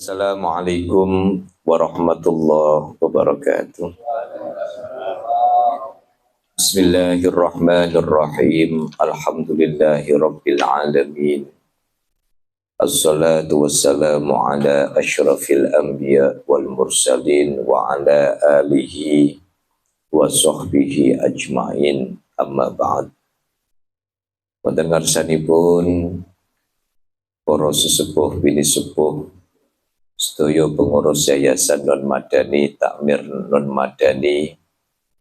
Assalamualaikum warahmatullahi wabarakatuh. Bismillahirrahmanirrahim. Alhamdulillahi rabbil alamin. Assalatu wassalamu ala asyrafil anbiya wal mursalin wa ala alihi wa sahbihi ajma'in, amma ba'd. Mendengar sanipun para sesepuh bini sepuh, sedaya pengurus yayasan non madani, takmir non madani,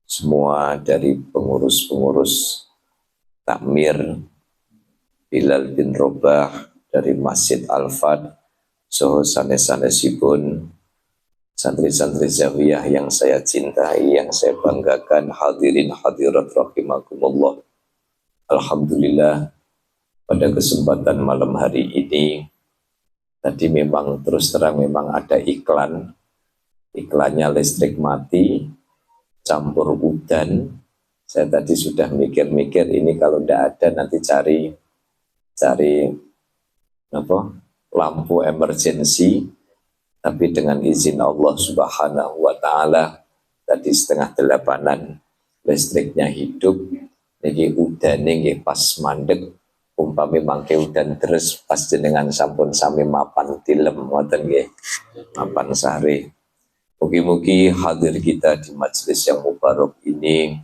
semua dari pengurus-pengurus takmir Bilal bin Robah dari Masjid Al-Fat, soho sanes-sanesipun santri-santri Zawiyah yang saya cintai, yang saya banggakan, hadirin hadirat rahimakumullah. Alhamdulillah, pada kesempatan malam hari ini tadi memang terus terang memang ada iklannya listrik mati campur udan. Saya tadi sudah mikir-mikir ini kalau tidak ada nanti cari lampu emergency, tapi dengan izin Allah Subhanahu wa Ta'ala tadi 7:30 listriknya hidup. Niki udane nggih pas mandek, umpami mangke udan terus pas jenengan sampun sami mapan tilem ngoten nggih, mapan sare. Mugi-mugi hadir kita di majelis yang mubarak ini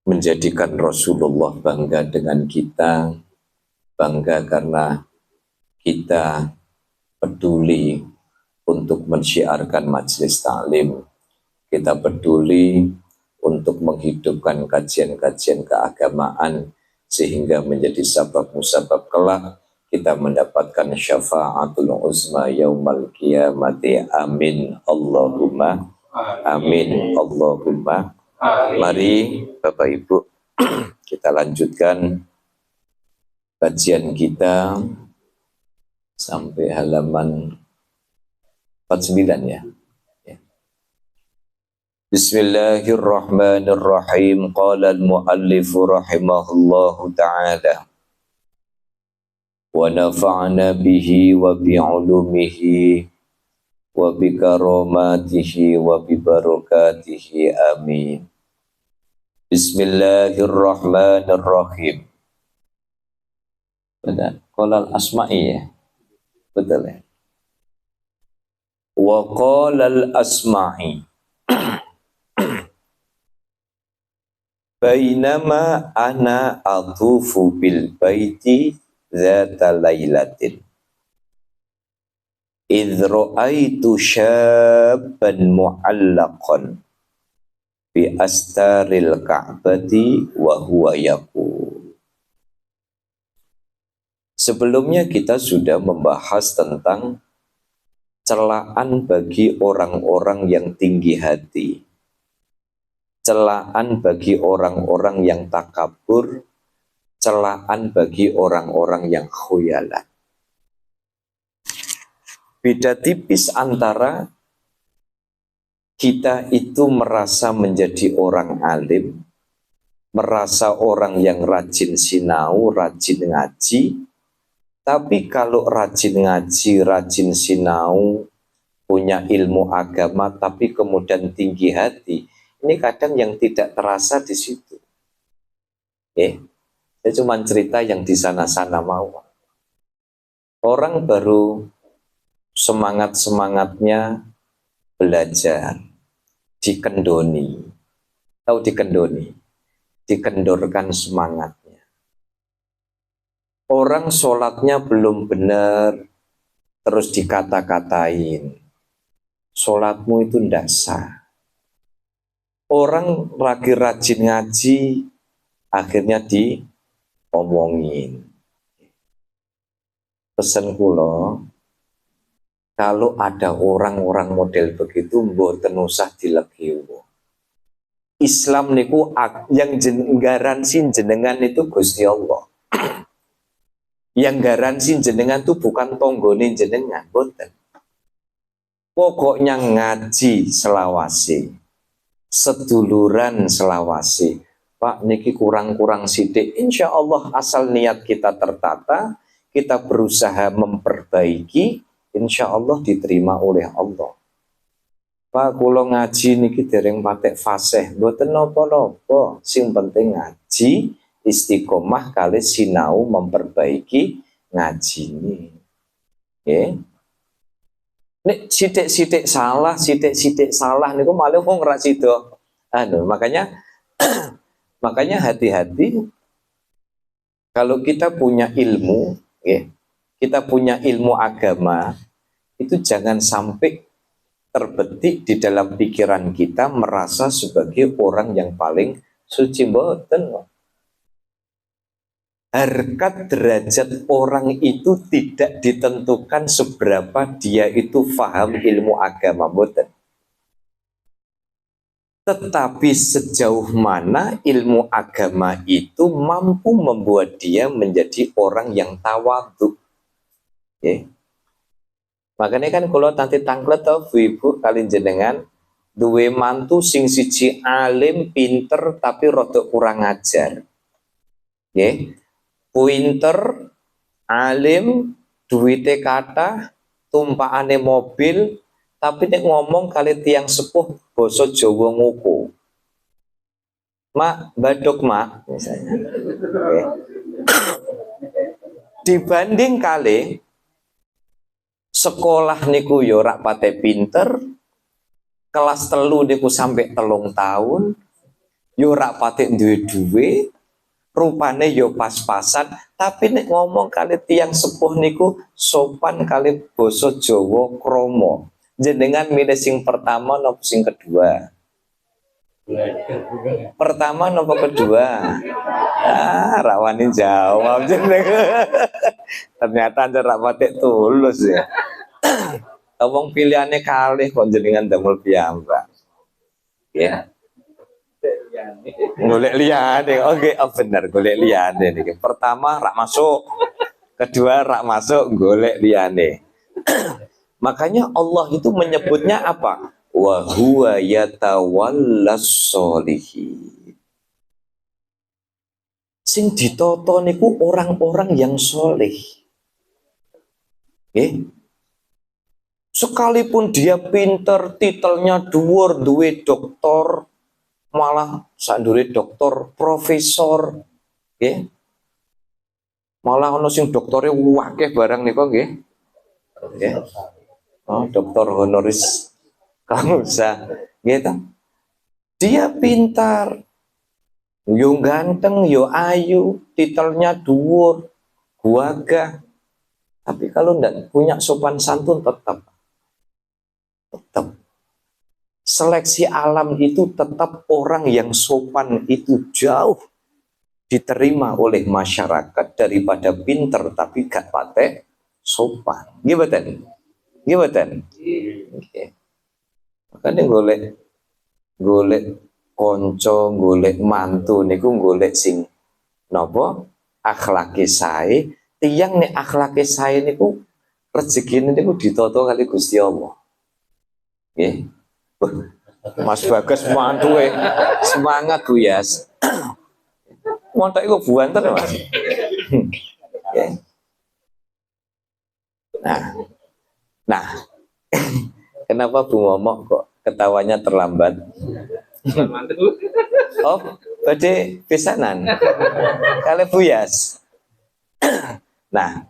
menjadikan Rasulullah bangga dengan kita, bangga karena kita peduli untuk mensyiarkan majelis taklim, kita peduli untuk menghidupkan kajian-kajian keagamaan sehingga menjadi sabab musabab kelak kita mendapatkan syafaatul uzma yaumal qiyamati. Amin Allahumma amin Allahumma. Mari Bapak Ibu kita lanjutkan kajian kita sampai halaman 49 ya. Bismillahirrahmanirrahim. Qala al-muallif rahimahullahu ta'ala wa nafa'na bihi wa bi'ulumihi wa bi karamatihi wa bi barakatihi. Amin. Bismillahirrahmanirrahim. Benar. Qala al-asma'i ya. Betul ya. Wa qala al-asma'i bainama ana atufu bil baiti dzata lailatin idh ra'aitu syabban mu'allaqan bi astaril ka'bati wa huwa yaqul. Sebelumnya kita sudah membahas tentang celaan bagi orang-orang yang tinggi hati, celaan bagi orang-orang yang takabur, celaan bagi orang-orang yang khuyalan. Beda tipis antara kita itu merasa menjadi orang alim, merasa orang yang rajin sinau, rajin ngaji, tapi kalau rajin ngaji, rajin sinau, punya ilmu agama, tapi kemudian tinggi hati, ini kadang yang tidak terasa di situ. Saya cuma cerita yang di sana-sana mau. Orang baru semangat-semangatnya belajar, dikendoni. Tahu dikendoni? Dikendorkan semangatnya. Orang sholatnya belum benar, terus dikata-katain. Sholatmu itu ndak sah. Orang lagi rajin ngaji, akhirnya diomongin. Pesan kula, kalau ada orang-orang model begitu, mboten usah dilegiwo. Islam niku yang garansi jenengan itu Gusti Allah. Yang garansi jenengan itu bukan tonggone jenengan, mboten. Pokoknya ngaji selawase, seduluran selawase. Pak niki kurang-kurang sidik. Insya Allah asal niat kita tertata, kita berusaha memperbaiki, insya Allah diterima oleh Allah. Pak kula ngaji niki dereng patek fasih, mboten napa-napa. Sing penting ngaji, istiqomah kali sinau memperbaiki ngajine. Nggih. Nek sithik-sithik salah niku malah wong ora sida. Makanya makanya hati-hati kalau kita punya ilmu, ya, kita punya ilmu agama, itu jangan sampai terbetik di dalam pikiran kita merasa sebagai orang yang paling suci. Mboten. Harkat derajat orang itu tidak ditentukan seberapa dia itu paham ilmu agama. Mboten. Tetapi sejauh mana ilmu agama itu mampu membuat dia menjadi orang yang tawadhu. Okay. Makanya kan kalau nanti tangklet tau bu ibu kalian jenengan duwe mantu sing siji alim pinter tapi rodok kurang ajar. Okay. Pinter alim duwite kata tumpakane mobil tapi nek ngomong kali tiang sepuh basa Jawa nguku. Mak badok mak misalnya. Okay. Dibanding kali sekolah niku yo rak pate pinter, kelas 3 niku sampai 3 tahun, yo rak pate duwe-duwe, rupane yo pas-pasan, tapi nek ngomong kali tiang sepuh niku sopan kali basa Jawa krama. Jenengan milih sing pertama nopo sing kedua? Pertama nopo kedua? Rawani jawab jenengan. Ternyata anda rapatik tulus ya. Wong pilihannya kalih kok jenengan damel piyambak. Ya. Golek liyane. Oke, bener golek liyane niki. Pertama rak masuk, kedua rak masuk golek liyane. Makanya Allah itu menyebutnya apa? Wa huwa yatawallas sholihin. Sing ditoto niku orang-orang yang soleh. Sekalipun dia pinter, titelnya dhuwur, duwe doktor, malah sandure doktor, profesor, malah ono sing doktore wakeh barang niku nggih. Doktor honoris causa, gitu. Dia pintar, yo ganteng, yo ayu, titelnya dhuwur, gagah. Tapi kalau ndak punya sopan santun tetap seleksi alam itu tetap orang yang sopan itu jauh diterima oleh masyarakat daripada pinter tapi gak patek sopan. Gimana? Okay. Makanya golek konco, golek mantu niku golek sing nopo akhlake sae. Tiyang nek akhlake sae niku rezekine niku ditoto kali Gusti Allah. Nggih. Mas Bagas mantuwe semangat Bu Yas. Montok iku buanten Mas. Okay. Nah, kenapa Bu Momok kok ketawanya terlambat? Oh, badhe pisanan. Kale Bu Yas. Nah,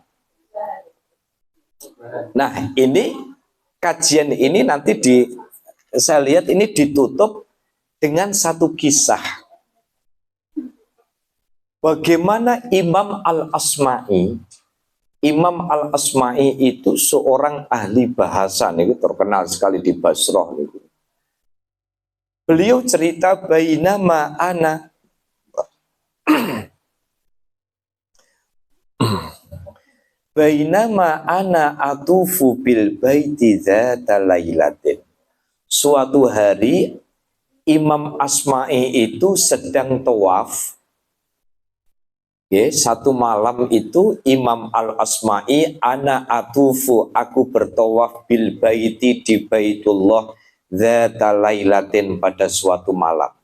ini kajian ini nanti saya lihat ini ditutup dengan satu kisah. Bagaimana Imam Al-Asma'i itu seorang ahli bahasa nih, terkenal sekali di Basrah nih. Beliau cerita bainama ana atufu bil baiti dzata lailatin. Suatu hari Imam Asma'i itu sedang tawaf. Satu malam itu Imam Al-Asma'i ana atufu, aku bertawaf bil baiti di Baitullah dzata lailatin pada suatu malam.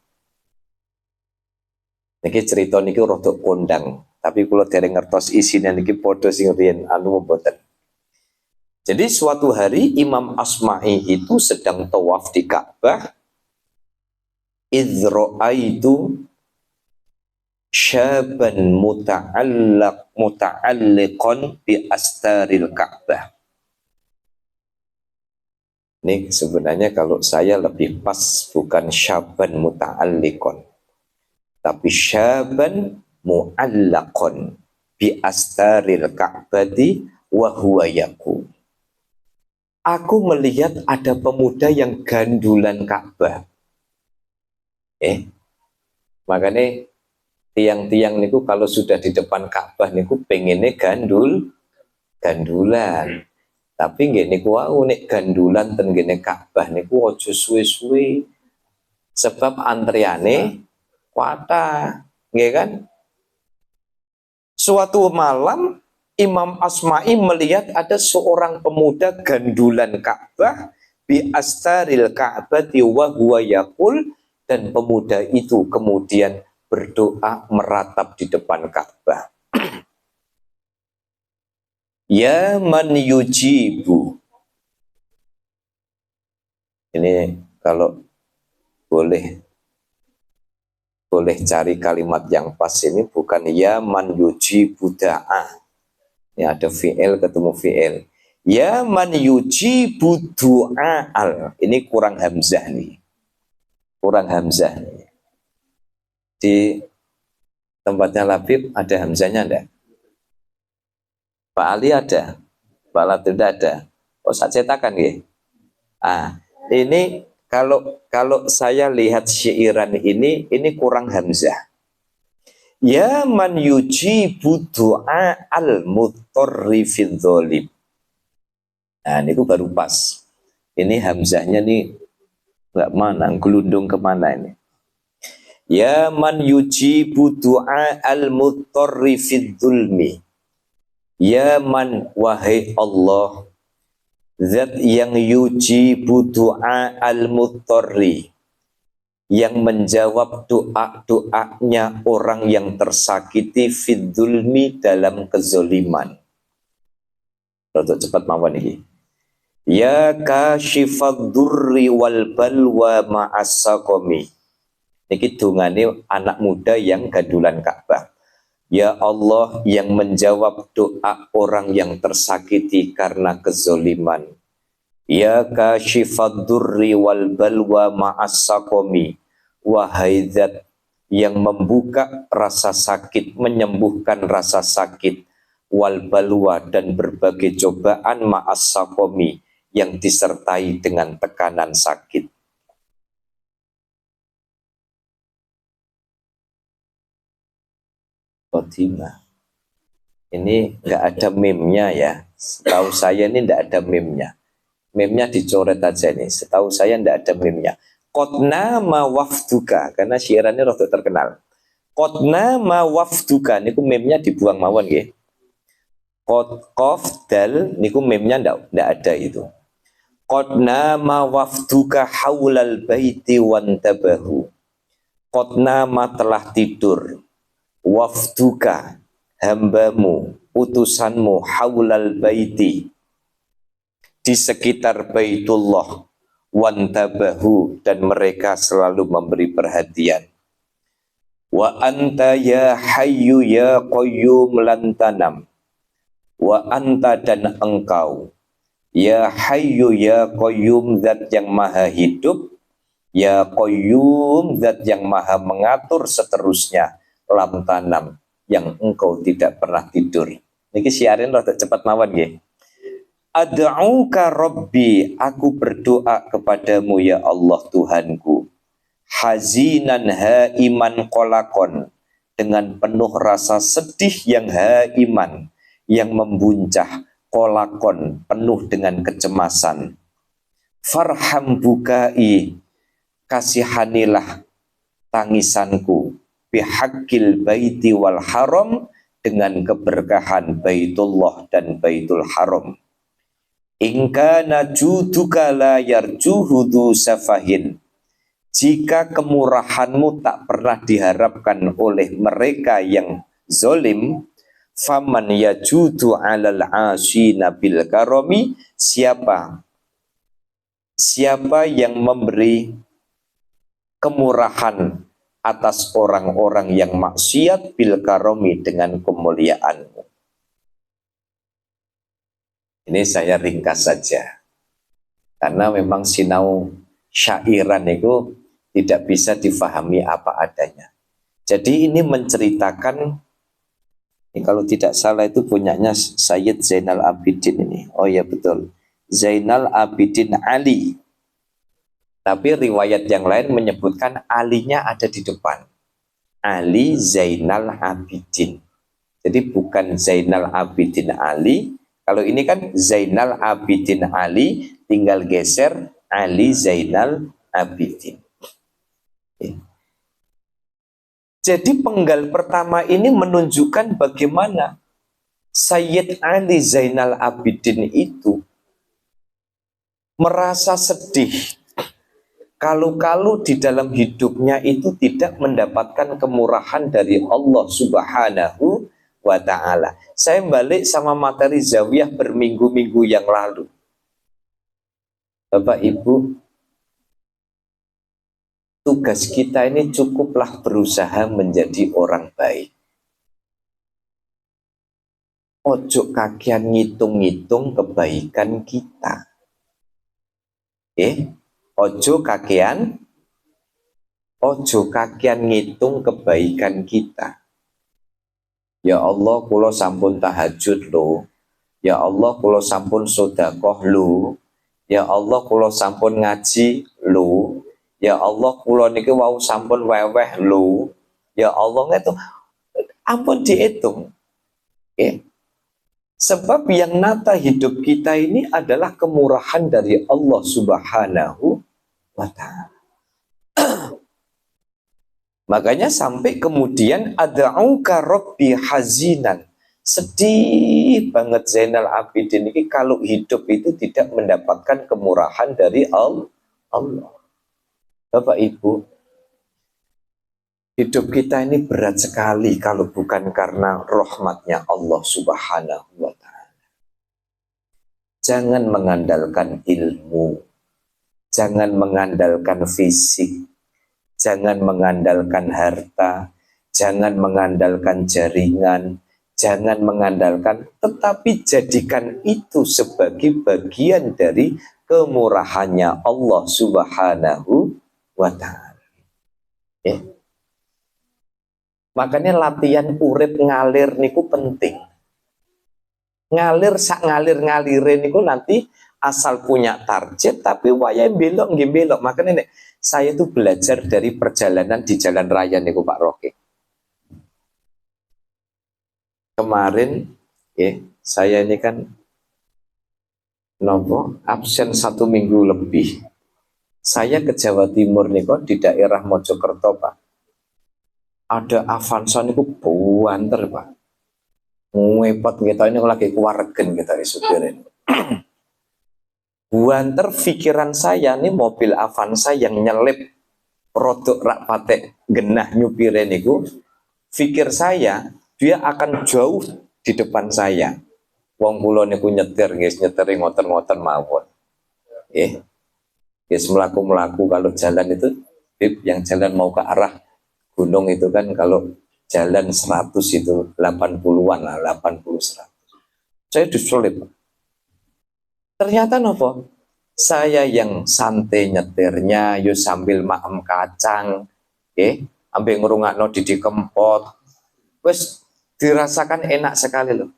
Niki cerita niki rada kondang, tapi kula dereng ngertos isine niki padha sing riyen mboten. Jadi suatu hari Imam Asma'i itu sedang tawaf di Ka'bah. Idzra'aitu syaban muta'alliqan bi astaril Ka'bah. Ini sebenarnya kalau saya lebih pas bukan syaban muta'alliqan, tapi syaban mu'allaqan bi astaril Ka'bati wa huwa yaqul. Aku melihat ada pemuda yang gandulan Ka'bah. Makanya tiang-tiang niku kalau sudah di depan Ka'bah niku pengennya gandulan. Tapi nggih niku wau nek gandulan ten ngene Ka'bah niku aja suwe-suwe. Sebab antriane kuatah, nggih kan? Suatu malam Imam Asma'i melihat ada seorang pemuda gandulan Ka'bah bi astaril Ka'bati wa huwa yaqul, dan pemuda itu kemudian berdoa meratap di depan Ka'bah. Ya man yujibu. Ini kalau boleh cari kalimat yang pas, ini bukan ya man yujibu da'a. Ini ada fi'il ketemu fi'il. Ya man yujibu du'a'al. Ini kurang hamzah nih. Kurang hamzah nih. Di tempatnya Labib ada hamzahnya enggak? Pak Ali ada? Pak Labib tidak ada? Oh, saya cetakan ya? Ini kalau saya lihat syairan ini kurang hamzah. Ya man yujibu du'a al-muttarri fil dzalim. Nah, ini baru pas. Ini hamzahnya nih enggak mana, gelundung kemana ini? Ya man yujibu du'a al-muttarri fil dzulmi. Ya man, wahai Allah, zat yang yujibu du'a al-muttarri, yang menjawab doa-doanya orang yang tersakiti fid dzulmi, dalam kezoliman. Rodok cepat mawon iki. Ya kashifad durri wal balwa ma'as-saqami. Niki dongane anak muda yang gandulan Ka'bah. Ya Allah yang menjawab doa orang yang tersakiti karena kezoliman. Ya kashifad durri wal balwa ma'as-saqami. Wahai zat yang membuka rasa sakit, menyembuhkan rasa sakit, wal balwa, dan berbagai cobaan, ma'as-saqami, yang disertai dengan tekanan sakit. Khotimah. Ini nggak ada meme-nya ya. Setahu saya ini nggak ada meme-nya. Meme-nya dicoret aja nih. Setahu saya nggak ada meme-nya. Qotna ma wafduka, karena syairannya rada terkenal. Qotna ma wafduka niku meme-nya dibuang mawon nggih. Qaf dal niku meme-nya ndak ada itu. Qotna ma wafduka haulal baiti wantabahu. Qotna ma telah tidur. Wafduka hambamu, utusanmu, haulal baiti, di sekitar Baitullah, wantabahu, dan mereka selalu memberi perhatian. Wa anta ya hayyu ya qayyum lantanam. Wa anta, dan engkau, ya hayyu ya qayyum, zat yang maha hidup, ya qayyum, zat yang maha mengatur seterusnya, lam tanam, yang engkau tidak pernah tidur. Niki siarin rada cepat mawon nggih. Ad'uka Rabbi, aku berdoa kepadamu ya Allah Tuhanku. Hazinan haiman kolakon, dengan penuh rasa sedih yang haiman, yang membuncah, kolakon, penuh dengan kecemasan. Farham bukai, kasihanilah tangisanku. Bihaqqil baiti wal haram, dengan keberkahan Baitullah dan Baitul Haram. Ingkana juduka la yarjuhudu safahin, jika kemurahanmu tak pernah diharapkan oleh mereka yang zolim, faman yajudu 'alal 'ashina bil karami, siapa yang memberi kemurahan atas orang-orang yang maksiat bil karami, dengan kemuliaan. Ini saya ringkas saja, karena memang sinau syairan itu tidak bisa difahami apa adanya. Jadi ini menceritakan, ini kalau tidak salah itu punyanya Sayyid Zainal Abidin ini. Oh ya betul, Zainal Abidin Ali. Tapi riwayat yang lain menyebutkan Alinya ada di depan. Ali Zainal Abidin. Jadi bukan Zainal Abidin Ali. Kalau ini kan Zainal Abidin Ali, tinggal geser Ali Zainal Abidin. Jadi penggal pertama ini menunjukkan bagaimana Sayyid Ali Zainal Abidin itu merasa sedih kalau di dalam hidupnya itu tidak mendapatkan kemurahan dari Allah Subhanahu wa ta'ala. Saya balik sama materi Zawiyah berminggu-minggu yang lalu. Bapak Ibu, tugas kita ini cukuplah berusaha menjadi orang baik. Ojo kakian ngitung-ngitung kebaikan kita. Ojo kakian ngitung kebaikan kita. Ya Allah, kula sampun tahajud lo. Ya Allah, kula sampun sedekah lo. Ya Allah, kula sampun ngaji lo. Ya Allah, kula niki wau sampun weweh lo. Ya Allah, itu ampun dihitung. Sebab yang nata hidup kita ini adalah kemurahan dari Allah Subhanahu wa ta'ala. Makanya sampai kemudian ad'uka rabbi hazinan. Sedih banget Zainal Abidin ini kalau hidup itu tidak mendapatkan kemurahan dari Allah. Bapak Ibu, hidup kita ini berat sekali kalau bukan karena rahmatnya Allah Subhanahu wa ta'ala. Jangan mengandalkan ilmu, jangan mengandalkan fisik, jangan mengandalkan harta, jangan mengandalkan jaringan, jangan mengandalkan, tetapi jadikan itu sebagai bagian dari kemurahannya Allah Subhanahu wa ta'ala. Makanya latihan urip ngalir niku penting. Ngalir sak ngalir-ngalire niku nanti asal punya target tapi wayahe belok nggih belok. Makanya nek saya itu belajar dari perjalanan di jalan raya niku Pak Roke. Kemarin saya ini kan absen 1 minggu lebih. Saya ke Jawa Timur niku di daerah Mojokerto Pak. Ada Avanza niku buanter Pak. Ngepot kita ini lagi keluargen kita disupirin. Buanter pikiran saya nih mobil Avanza yang nyelip produk rak patek genah nyupirin niku. Pikir saya dia akan jauh di depan saya. Wong kula niku nyetir guys, nyeteri ngoten-ngoten mawon. Guys melaku-melaku kalau jalan itu yang jalan mau ke arah gunung itu kan kalau jalan 100 itu 80-an lah, 80-100. Saya diselip. Ternyata nopo? Saya yang santai nyetirnya, yo sambil maem kacang, ambil ngerungakno Didi Kempot. Wes dirasakan enak sekali loh.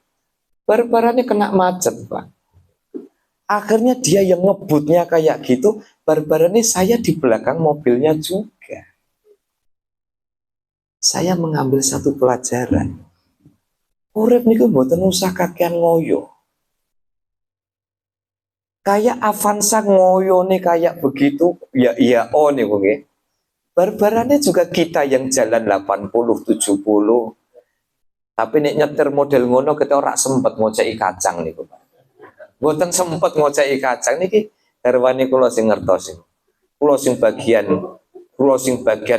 Barbarannya kena macet, Pak. Akhirnya dia yang ngebutnya kayak gitu, barbarannya saya di belakang mobilnya juga. Saya mengambil satu pelajaran. Urip niku mboten usah kakean ngoyo. Kayak Avanza ngoyo nih kayak begitu, ya iya nih nggih. Barbarannya juga kita yang jalan 80 70. Tapi nek nyetir model ngono kita ora sempet ngoceki kacang niku, Pak. Mboten sempet ngoceki kacang niki garwane kula sing ngertos. Kula sing bagian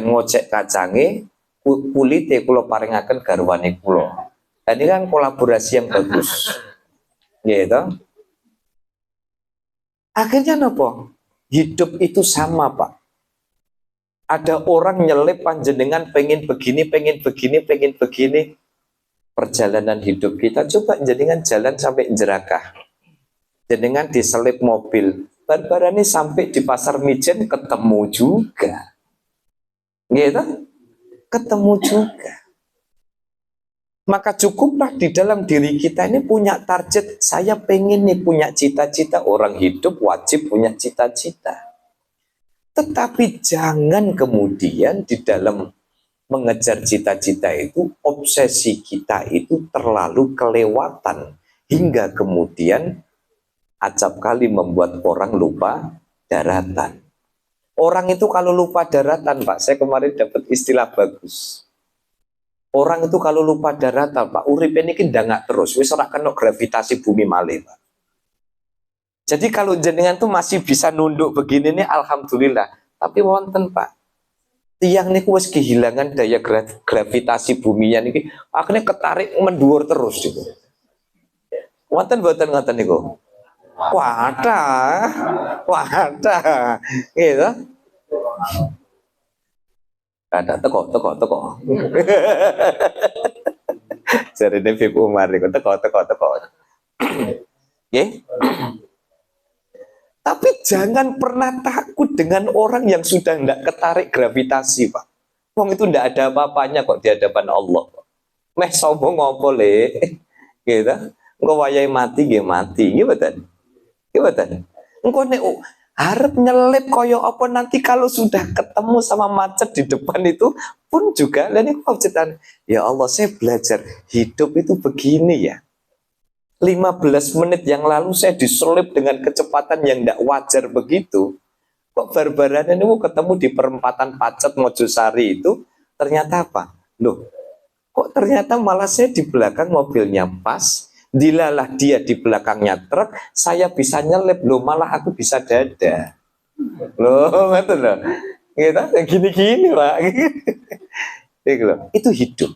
ngocek kacange, kulite kula paringaken garwane kula. Dan ini kan kolaborasi yang bagus. Gitu. Akhirnya nopo? Hidup itu sama, Pak. Ada orang nyelip panjenengan pengen begini, pengen begini, pengen begini. Perjalanan hidup kita coba jenengan jalan sampai Jerakah. Jenengan diselip mobil. Barbarane sampai di Pasar Mijen ketemu juga. Gitu? Ketemu juga. Maka cukuplah di dalam diri kita ini punya target. Saya pengen nih punya cita-cita. Orang hidup wajib punya cita-cita. Tetapi jangan kemudian di dalam mengejar cita-cita itu, obsesi kita itu terlalu kelewatan. Hingga kemudian acap kali membuat orang lupa daratan. Orang itu kalau lupa daratan, Pak, saya kemarin dapat istilah bagus. Orang itu kalau lupa daratan, Pak, urip ini nggak terus, wis ora kena gravitasi bumi malih, Pak. Jadi kalau jenengan tuh masih bisa nunduk begini nih, alhamdulillah. Tapi wonten, Pak, tiang niku wis kehilangan daya gravitasi buminya niki, akhirnya ketarik mendur terus gitu. Wonten boten ngoten niku? Wadah, gitu. Ada teko. Jadi Nabi Umar niku teko. Nggih. Tapi jangan pernah takut dengan orang yang sudah tidak ketarik gravitasi, Pak. Wong itu tidak ada apa-apanya kok di hadapan Allah. Meh sombong ngopo le, gitu. Engko wayahe mati nggih mati, nggih mboten? Nggih mboten? Engko nek harap nyelip koyo apa nanti kalau sudah ketemu sama macet di depan itu pun juga lan niku cetan. Ya Allah, saya belajar hidup itu begini ya. 15 menit yang lalu saya diselip dengan kecepatan yang tidak wajar begitu. Kok barbarannya ini ketemu di perempatan Pacet Mojosari itu ternyata apa? Loh, kok ternyata malah saya di belakang mobilnya pas, dilalah dia di belakangnya truk, saya bisa nyelip, loh malah aku bisa dada. Loh, ngerti loh. Gitu, gini-gini Pak. Itu hidup.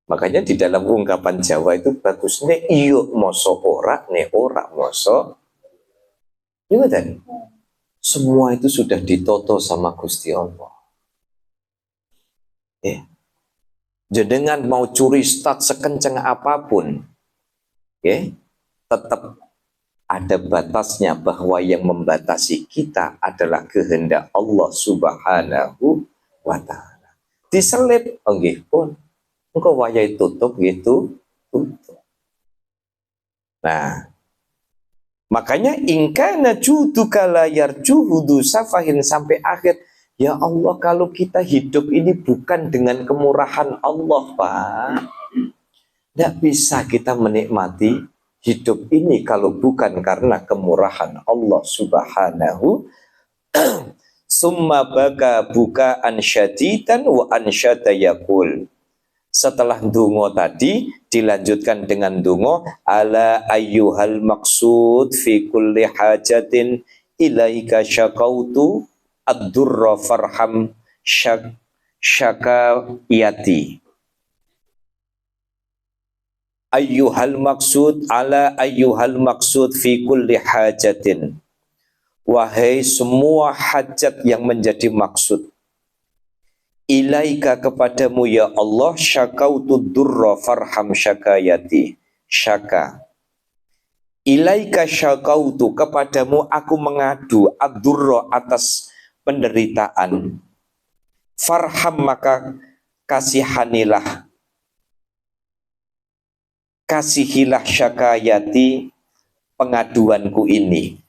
Makanya di dalam ungkapan Jawa itu bagus, ne iyo moso ora, ne ora moso. Gimana? Semua itu sudah ditoto sama Gusti Allah. Jenengan mau curi start sekencang apapun, tetap ada batasnya, bahwa yang membatasi kita adalah kehendak Allah Subhanahu wa Ta'ala. Diselip, nggih pun. Engkau wayai tutup gitu, tutup. Nah, makanya ingkana juduka la yarjuhudu safahin sampai akhir. Ya Allah, kalau kita hidup ini bukan dengan kemurahan Allah, Pak, tidak bisa kita menikmati hidup ini kalau bukan karena kemurahan Allah Subhanahu. Summa baka buka ansyadidan wa ansyada yaqul. Setelah dungo tadi dilanjutkan dengan dungo ala ayyuhal maksud fi kulli hajatin ilaika syakautu ad-durra farham syakayati. Ayyuhal maksud ala ayyuhal maksud fi kulli hajatin. Wahai semua hajat yang menjadi maksud, ilaika kepadamu ya Allah, syakautu durra farham syakayati. Syaka. Ilaika syakautu, kepadamu aku mengadu ad-durra atas penderitaan. Farham maka kasihanilah. Kasihilah syakayati pengaduanku ini.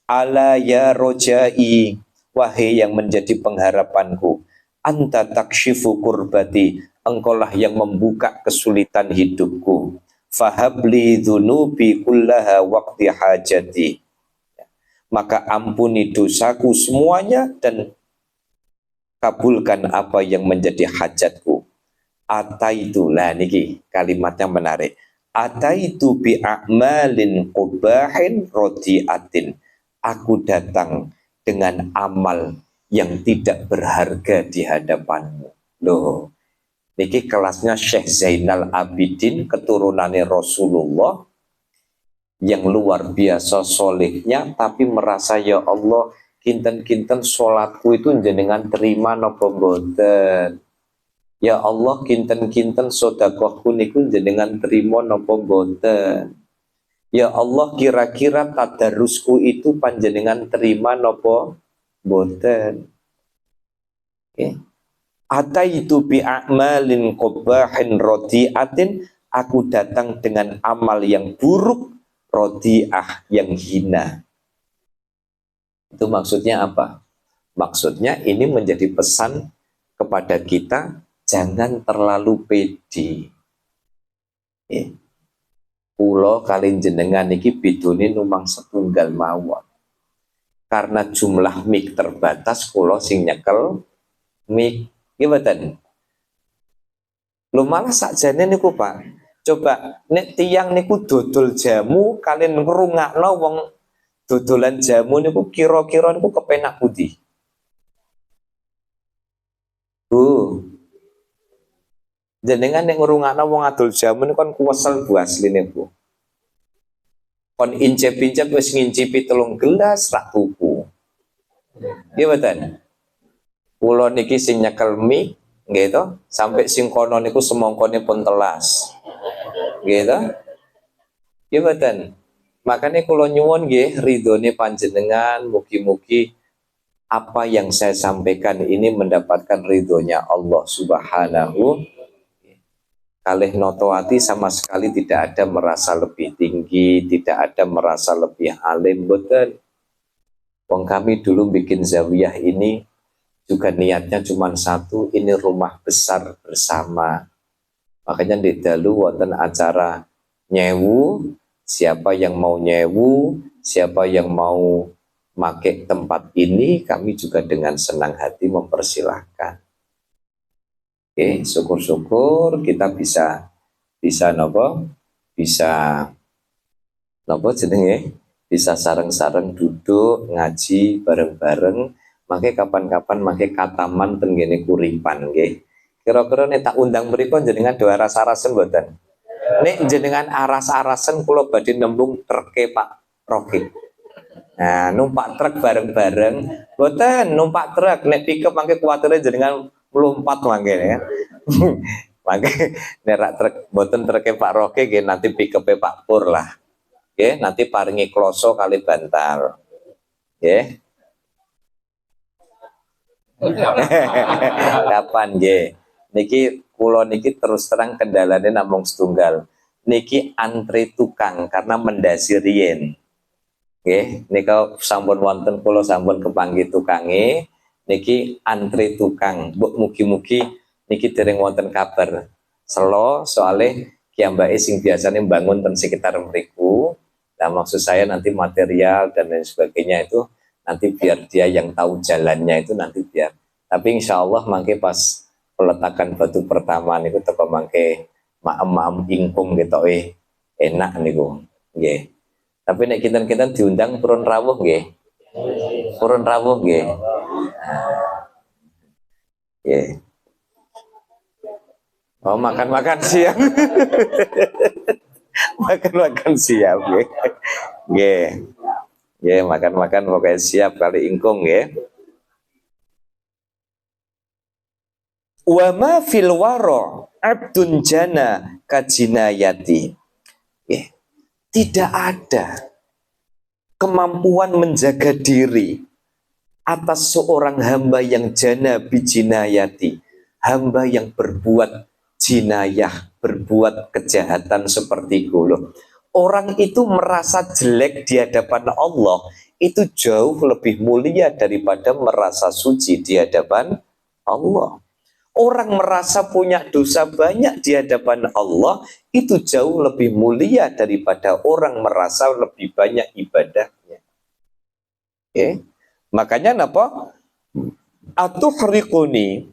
Ala ya rojai, wahai yang menjadi pengharapanku. Anta takshifu kurbati, engkaulah yang membuka kesulitan hidupku. Fahabli dhunubi kullaha waqti hajati, maka ampuni dosaku semuanya dan kabulkan apa yang menjadi hajatku. Ataitu, lah niki kalimatnya menarik. Ataitu bi a'malin qubahin rodiatin, aku datang dengan amal yang tidak berharga di hadapanmu. Loh, Niki kelasnya Syekh Zainal Abidin, keturunannya Rasulullah, yang luar biasa solehnya, tapi merasa ya Allah, kinten-kinten sholatku itu jenengan terima napa mboten. Ya Allah, kinten-kinten sedekahku niku jenengan terima napa mboten. Ya Allah, kira-kira tadarusku itu panjenengan terima napa mboten. Okay. Ataitu bi a'malin qabahin rodiatin, aku datang dengan amal yang buruk, rodiah yang hina. Itu maksudnya apa? Maksudnya ini menjadi pesan kepada kita, jangan terlalu pede. Kulo kalin jenengan iki bidone numang setunggal mawon. Karena jumlah mik terbatas, kulo sing nyekel mik. Gimana? Lu malah sakjane niku Pak. Coba nek tiang niku dodol jamu, kalian ngrungakno wong dodolan jamu niku kira-kira niku kepenak putih. Jenengan nek ngrungakno wong adol jamu niku kan kuwesel bu asline Bu. Kon incip-incip wis ngincipi 3 gelas rak tuku. Gimana? Kulo niki sing nyekel mik gitu, sampai sing kono niku semongkone pun telas. Gitu. Gimana? Makanya kulo nyuwun nggih ridhone panjenengan, mugi-mugi apa yang saya sampaikan ini mendapatkan ridhonya Allah Subhanahu. Kalih notoati sama sekali tidak ada merasa lebih tinggi, tidak ada merasa lebih alim, betul. Wong kami dulu bikin zawiyah ini juga niatnya cuma satu, ini rumah besar bersama. Makanya di dalu wonten acara nyewu, siapa yang mau nyewu, siapa yang mau make tempat ini, kami juga dengan senang hati mempersilahkan. Oke, syukur-syukur kita bisa nopo, bisa nopo jenenge, bisa sareng-sareng duduk ngaji bareng-bareng. Makai kapan-kapan makai kataman tenggene kuripan nggih. Kira-kira nek tak undang mriku jenengan do aras-arasen mboten? Nek jenengan aras-arasen kula badhe nembung treke Pak Roki. Nah, numpak truk bareng-bareng, mboten numpak truk nek pickup mangke kuwatir jenengan melompat mangke ya. Mangke nek rak truk mboten treke Pak Roki nggih nanti pickup-e Pak Pur lah. Nggih, nanti paringi kloso kali bantal. Nggih. Kapan nggih? Niki kula niki terus terang kendalane namung setunggal. Niki antre tukang karena mendasi riyen. Nggih, nika sampun wonten kula sampun kepanggih tukange, niki antre tukang. Mbok mugi-mugi niki dereng wonten kabar selo soale kiambake sing biasanya bangun ten sekitar mriku. Nah, maksud saya nanti material dan lain sebagainya itu nanti biar dia yang tahu jalannya itu nanti biar. Tapi insya Allah mangke pas peletakan batu pertama niku teko mangke maem-maem ingkung gitu enak niku. Nggih. Tapi nek kinten-kinten diundang purun rawuh nggih. Purun rawuh nggih. Nggih. Oh, makan-makan siang. Makan-makan siap nggih. Nggih. Nggih, makan-makan pokoknya siap kali ingkung nggih. Wa ma fil wara abdun jana kajinayati. Nggih. Tidak ada kemampuan menjaga diri atas seorang hamba yang jana bijinayati, hamba yang berbuat jinayah, berbuat kejahatan seperti itu. Orang itu merasa jelek di hadapan Allah itu jauh lebih mulia daripada merasa suci di hadapan Allah. Orang merasa punya dosa banyak di hadapan Allah itu jauh lebih mulia daripada orang merasa lebih banyak ibadahnya. Okay. Makanya apa? Atuhriquni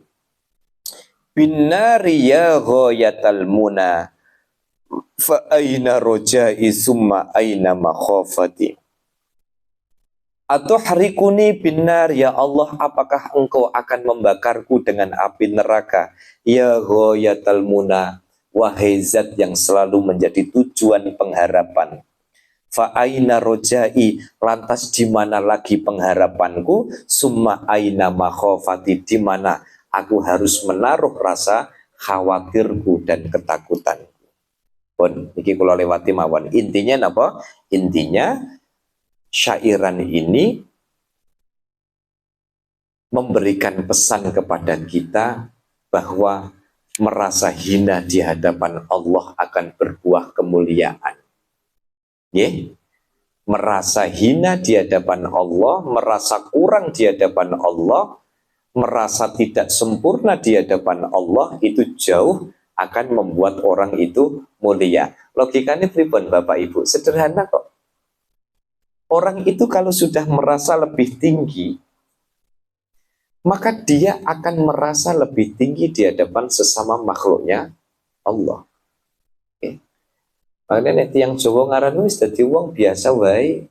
binnari ya ghayatal muna fa aina rojai summa aina makhafati. Atau harikuni binar, ya Allah, apakah engkau akan membakarku dengan api neraka? Ya ghayatal muna, wahai zat yang selalu menjadi tujuan pengharapan. Fa aina rojai, lantas di mana lagi pengharapanku? Summa aina makhofati, di mana aku harus menaruh rasa khawatirku dan ketakutan. Pun iki kula lewati mawon. Intinya napa? Intinya syairan ini memberikan pesan kepada kita bahwa merasa hina di hadapan Allah akan berbuah kemuliaan. Nggih? Merasa hina di hadapan Allah, merasa kurang di hadapan Allah, merasa tidak sempurna di hadapan Allah, itu jauh akan membuat orang itu mulia. Logikanya pripun Bapak Ibu? Sederhana kok. Orang itu kalau sudah merasa lebih tinggi, maka dia akan merasa lebih tinggi di hadapan sesama makhluknya Allah. Okay. Makanya yang Jawa ngaran wis dadi wong biasa wae.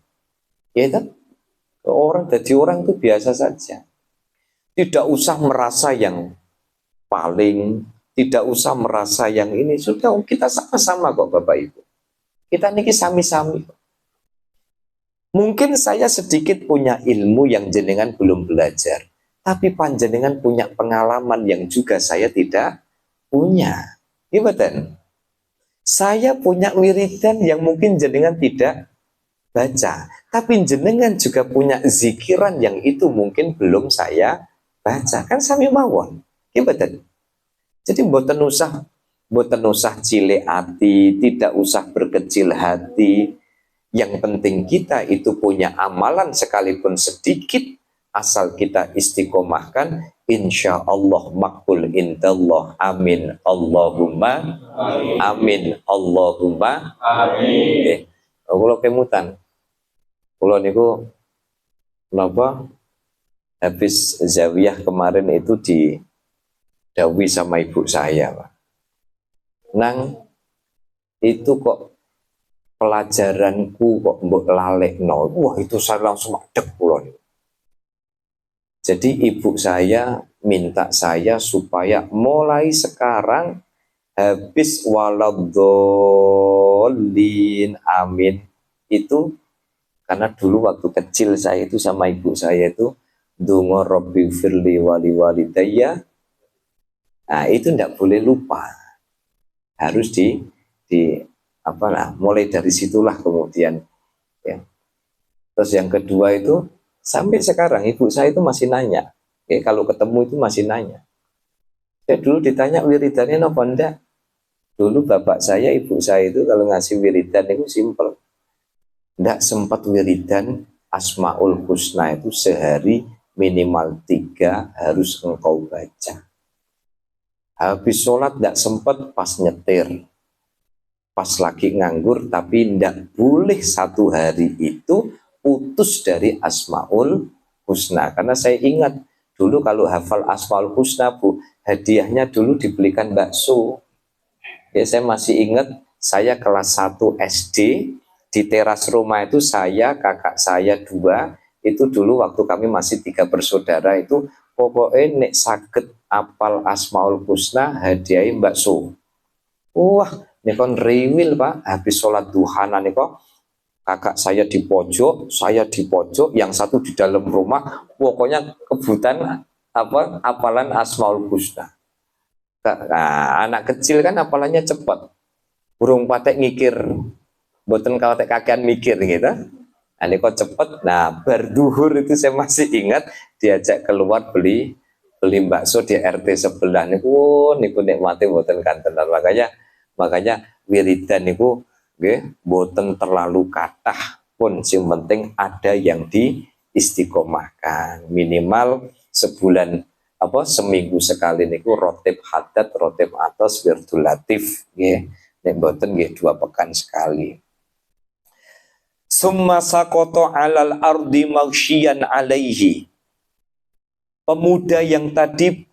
Ya kan? Orang dadi orang itu biasa saja. Tidak usah merasa yang paling, tidak usah merasa yang ini. Sudah kita sama-sama kok Bapak Ibu. Kita niki sami-sami. Mungkin saya sedikit punya ilmu yang jenengan belum belajar, tapi panjenengan punya pengalaman yang juga saya tidak punya. Gimana? Saya punya wiridan yang mungkin jenengan tidak baca, tapi jenengan juga punya zikiran yang itu mungkin belum saya baca. Kan sami mawon. Gimana? Jadi mboten usah cilik hati, tidak usah berkecil hati. Yang penting kita itu punya amalan sekalipun sedikit, asal kita istiqomahkan, insya Allah makbul indallah. Amin Allahumma amin Allahumma amin. Kalau kemutan, kalau niku kenapa habis zawiyah kemarin itu didawi sama ibu saya, Pak. Nang itu kok pelajaranku kok mbok lalekno. Wah, itu saya langsung adek kula. Jadi ibu saya minta saya supaya mulai sekarang habis waladhdallin amin itu, karena dulu waktu kecil saya itu sama ibu saya itu donga rabbi firli wali walidayya. Nah, itu tidak boleh lupa. Harus di mulai dari situlah kemudian ya. Terus yang kedua itu sampai sekarang ibu saya itu masih nanya, kalau ketemu itu masih nanya. Saya dulu ditanya wiridannya napa ndak. Dulu bapak saya, ibu saya itu kalau ngasih wiridan itu simple. Ndak sempat wiridan Asmaul Husna itu sehari minimal 3 harus engkau baca. Habis sholat ndak sempat pas nyetir, pas lagi nganggur, tapi tidak boleh satu hari itu putus dari Asmaul Husna. Karena saya ingat dulu kalau hafal Asmaul Husna, Bu, hadiahnya dulu dibelikan bakso. Ya, saya masih ingat saya kelas 1 SD di teras rumah itu, saya, kakak saya 2, itu dulu waktu kami masih 3 bersaudara itu, pokoknya nek sakit apal Asmaul Husna hadiahin bakso. Wah, nikon riwil Pak, habis sholat duha niko kakak saya di pojok, saya di pojok, yang satu di dalam rumah, pokoknya kebutan apalan Asmaul Husna. Nah, anak kecil kan apalannya cepat, burung patek ngikir, boten kawatek kakean mikir gitu. Nah, niko cepet. Nah, berduhur itu saya masih ingat diajak keluar beli bakso di RT sebelah niku nikmati boten kantenan. Makanya wiridan niku nggih boten terlalu kathah pun, sing penting ada yang diistiqomahkan. Minimal sebulan seminggu sekali niku rotib hadat, rotib atas, wirdul latif nggih. Nek boten nggih 2 pekan sekali. Summa sakoto alal ardi maghsyian alaihi. Pemuda yang tadi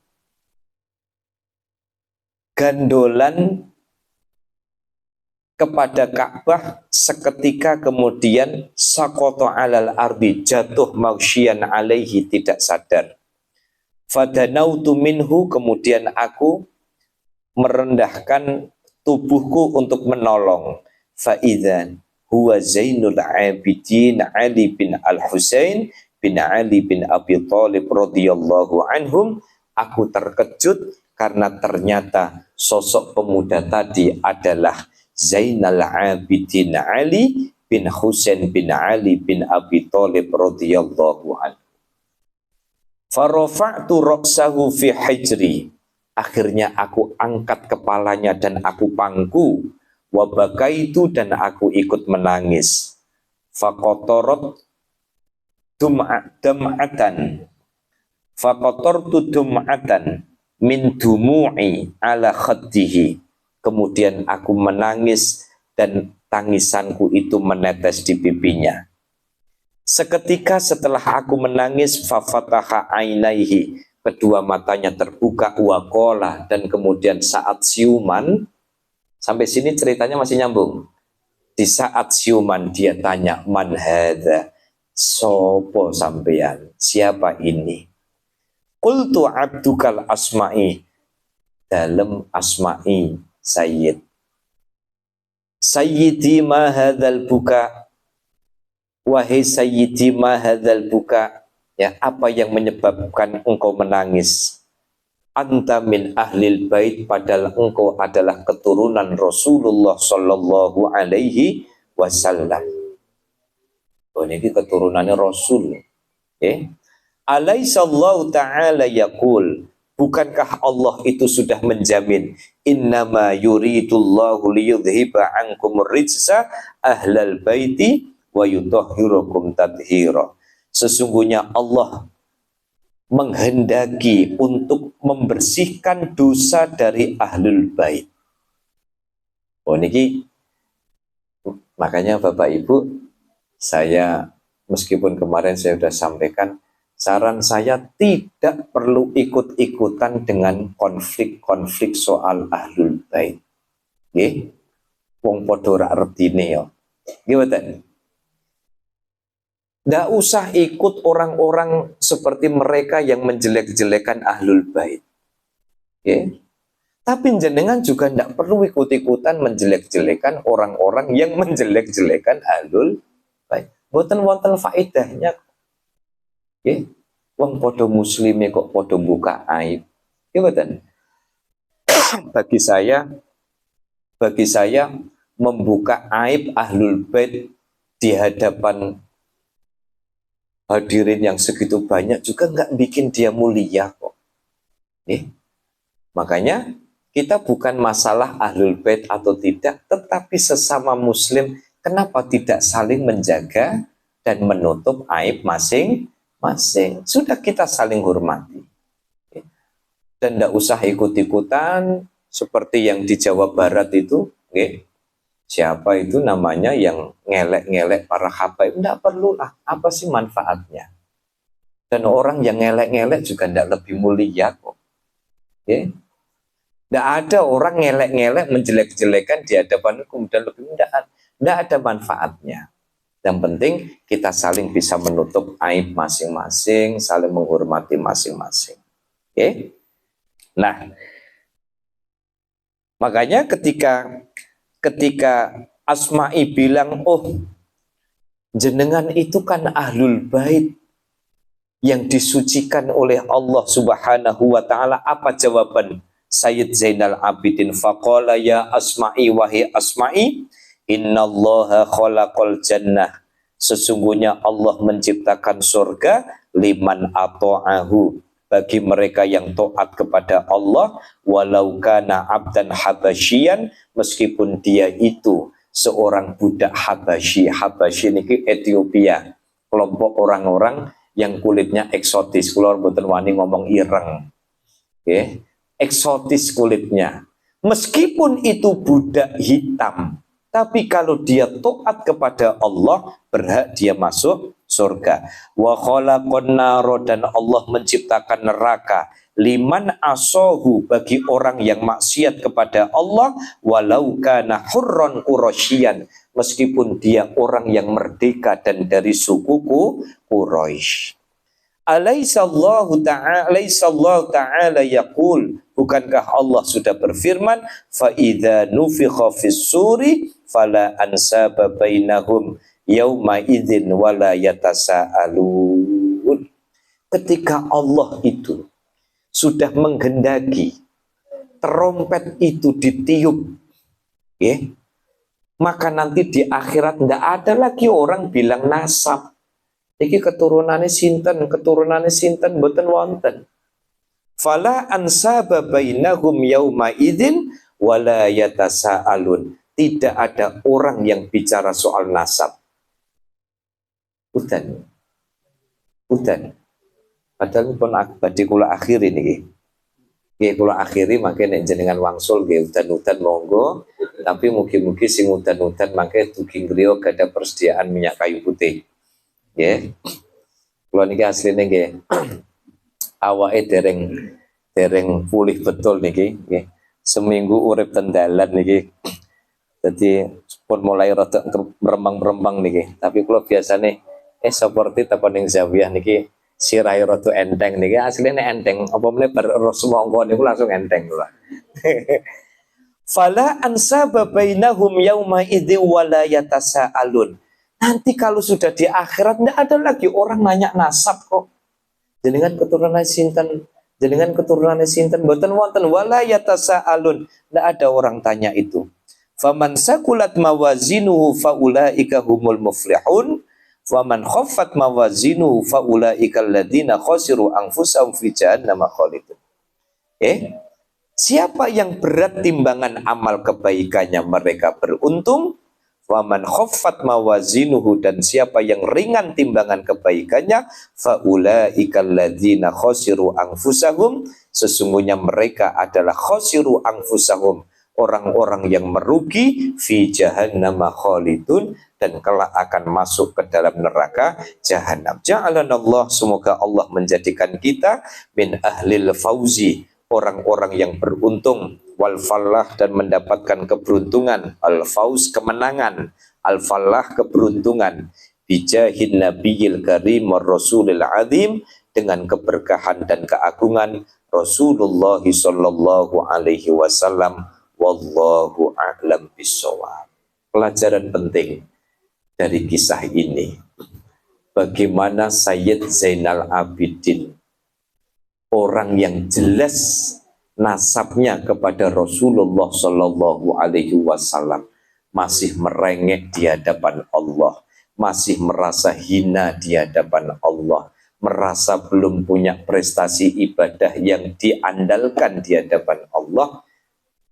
gandolan kepada Ka'bah, seketika kemudian saqata 'alal ardi, jatuh maghsyian alaihi, tidak sadar. Fadanautu minhu, kemudian aku merendahkan tubuhku untuk menolong. Faidzan huwa Zainul Abidin Ali bin Al-Husain bin Ali bin Abi Thalib radhiyallahu anhum. Aku terkejut karena ternyata sosok pemuda tadi adalah Zainal Abidin Ali bin Husain bin Ali bin Abi Thalib radhiyallahu anhu. Farafa'tu ra'sahu fi hijri, akhirnya aku angkat kepalanya dan aku pangku. Wabakaitu, dan aku ikut menangis. Faqatartu dum'atan, faqatartu dum'atan min dumu'i ala khaddihi, kemudian aku menangis dan tangisanku itu menetes di pipinya. Seketika setelah aku menangis, fafataha ainaihi, kedua matanya terbuka, waqala, dan kemudian saat siuman, sampai sini ceritanya masih nyambung. Di saat siuman dia tanya, man hadza, sopo sampeyan, siapa ini? Qultu abdukal asma'i, dalam asma'i sayyid. Sayyidi ma hadzal buka, wahai sayyidi ma hadzal buka, ya, apa yang menyebabkan engkau menangis? Anta min ahlil bait, padahal engkau adalah keturunan Rasulullah sallallahu alaihi wasallam. Oh, ini keturunannya Rasul. Alaihissallahu ta'ala yaqul, bukankah Allah itu sudah menjamin, innama yuridullahu liyudhiba ankum rijsa ahlal baiti wa yutahhirakum tadhira. Sesungguhnya Allah menghendaki untuk membersihkan dosa dari ahlul bait. Oh, niki makanya Bapak Ibu, saya meskipun kemarin saya sudah sampaikan, saran saya tidak perlu ikut-ikutan dengan konflik-konflik soal ahlul bait. Nggih, wong padha ra artine ya. Nggih mboten? Nggak usah ikut orang-orang seperti mereka yang menjelek-jelekan ahlul bait. Okay. Tapi jenengan juga tidak perlu ikut-ikutan menjelek-jelekan orang-orang yang menjelek-jelekan ahlul bait. Boten wonten faedahnya. Okay. Wong podo muslime kok podo buka aib. Okay, boten. Bagi saya membuka aib ahlul bait di hadapan hadirin yang segitu banyak juga nggak bikin dia mulia kok. Makanya kita bukan masalah ahlul bait atau tidak, tetapi sesama muslim kenapa tidak saling menjaga dan menutup aib masing-masing. Sudah kita saling hormati. Dan tidak usah ikut-ikutan seperti yang di Jawa Barat itu. Siapa itu namanya yang ngelek-ngelek para habaib? Tidak perlulah. Apa sih manfaatnya? Dan orang yang ngelek-ngelek juga tidak lebih mulia kok. Tidak ada orang ngelek-ngelek menjelek-jelekan di hadapan kemudian lebih mudah. Tidak ada manfaatnya. Yang penting kita saling bisa menutup aib masing-masing, saling menghormati masing-masing. Nah, makanya ketika Asma'i bilang, oh jenengan itu kan ahlul bait yang disucikan oleh Allah subhanahu wa ta'ala, apa jawaban Sayyid Zainal Abidin? Faqala ya Asma'i, wahai Asma'i, innallaha khalaqal jannah, sesungguhnya Allah menciptakan surga liman ata'ahu, bagi mereka yang taat kepada Allah, walau kana abdan habasyian, meskipun dia itu seorang budak Habasyi. Habasyi ini Ethiopia, kelompok orang-orang yang kulitnya eksotis. Kalau mboten wani ngomong ireng. Eksotis kulitnya. Meskipun itu budak hitam, tapi kalau dia taat kepada Allah, berhak dia masuk surga. Wa khalaqan naro, dan Allah menciptakan neraka liman asohu, bagi orang yang maksiat kepada Allah, walau kana hurron qurasyian, meskipun dia orang yang merdeka dan dari suku Quraisy. Alaisallahu ta'ala yaqul, bukankah Allah sudah berfirman, fa idza nufikha fis suri fala ansaba bainahum yauma idzin wala yatasaalun. Ketika Allah itu sudah menghendaki terompet itu ditiup, ya, maka nanti di akhirat tidak ada lagi orang bilang nasab. Iki keturunannya sinten boten wonten. Fala ansaba bainahum yauma idzin wala yatasaalun. Tidak ada orang yang bicara soal nasab. Udan. Padahal pun badhe kula akhiri niki. Nggih kula akhiri mangke nek jenengan wangsul nggih udan-udan monggo, tapi mugi-mugi sing udan-udan mangke dugi griya gadah persediaan minyak kayu putih. Nggih. Kula niki asline nggih awake dereng pulih betul niki nggih. Seminggu urip ten dalan niki. Dadi pun mulai rada merembang-merembang niki. Tapi kula biasane seperti tepan ning zawiyah niki sirai rada enteng niki asline enteng apa meneh bar semongko niku langsung enteng lho. Fala ansaba bainahum yauma idzi wala yatasaalun. Nanti kalau sudah di akhirat tidak ada lagi orang nanya nasab kok. Jenengan keturunan sinten boten wonten wala yatasaalun. Tidak ada orang tanya itu. Faman sakulat mawazinuhu faulaika humul muflihun. Waman khaffat mawazinuhu faulaika alladziina khasiru anfusahum fi jahannam khalidun. Siapa yang berat timbangan amal kebaikannya mereka beruntung. Waman khaffat mawazinuhu, dan siapa yang ringan timbangan kebaikannya, faulaika alladziina khasiru anfusahum, sesungguhnya mereka adalah khasiru anfusahum, orang-orang yang merugi, fi jahannam khalidun, dan kelak akan masuk ke dalam neraka jahanam. Ja'alanallah, semoga Allah menjadikan kita min ahlil fauzi, orang-orang yang beruntung, wal falah, dan mendapatkan keberuntungan, al fauz kemenangan, al falah keberuntungan, bijahin nabiyil karim war rasulil azim, dengan keberkahan dan keagungan Rasulullah sallallahu alaihi wasallam. Wallahu a'lam bissawab. Pelajaran penting dari kisah ini, bagaimana Sayyid Zainal Abidin, orang yang jelas nasabnya kepada Rasulullah Sallallahu Alaihi Wasallam, masih merengek di hadapan Allah, masih merasa hina di hadapan Allah, merasa belum punya prestasi ibadah yang diandalkan di hadapan Allah.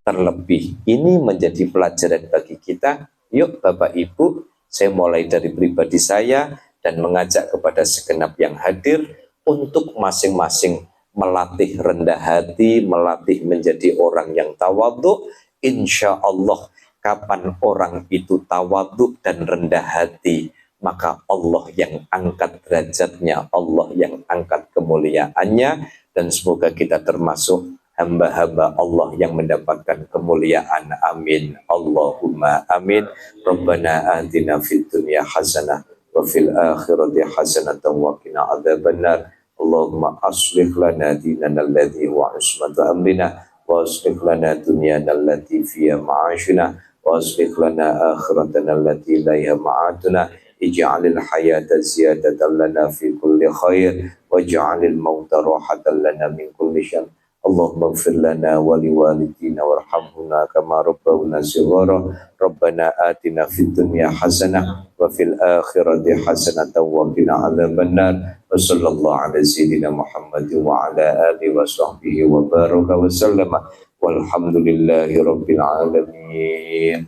Terlebih ini menjadi pelajaran bagi kita. Yuk Bapak Ibu, saya mulai dari pribadi saya dan mengajak kepada segenap yang hadir untuk masing-masing melatih rendah hati, melatih menjadi orang yang tawadhu. Insya Allah kapan orang itu tawadhu dan rendah hati, maka Allah yang angkat derajatnya, Allah yang angkat kemuliaannya, dan semoga kita termasuk hamba-hamba Allah yang mendapatkan kemuliaan. Amin. Allahumma amin. Rabbana atina fid dunya hasanah wa fil akhirati hasanah wa qina adzabannar. Allahumma aslih lana dinana alladhi huwa ismatu amrina wa aslih lana dunyana allati fiha ma'ashina wa aslih lana akhiratana allati ilaiha ma'aduna. Ij'alil hayata ziyadatan lana fi kulli khair waj'alil mauta rahatan lana min kulli syarr. Allahumma ighfir lana wa liwalidina warhamhuna kama rabbawna shighara. Rabbana atina fid dunya hasanah wa fil akhirati hasanah wa qina adzabannar. Wa sallallahu ala sayyidina Muhammad wa ala alihi wa sahbihi wa baraka wa sallama. Walhamdulillahi rabbil alamin.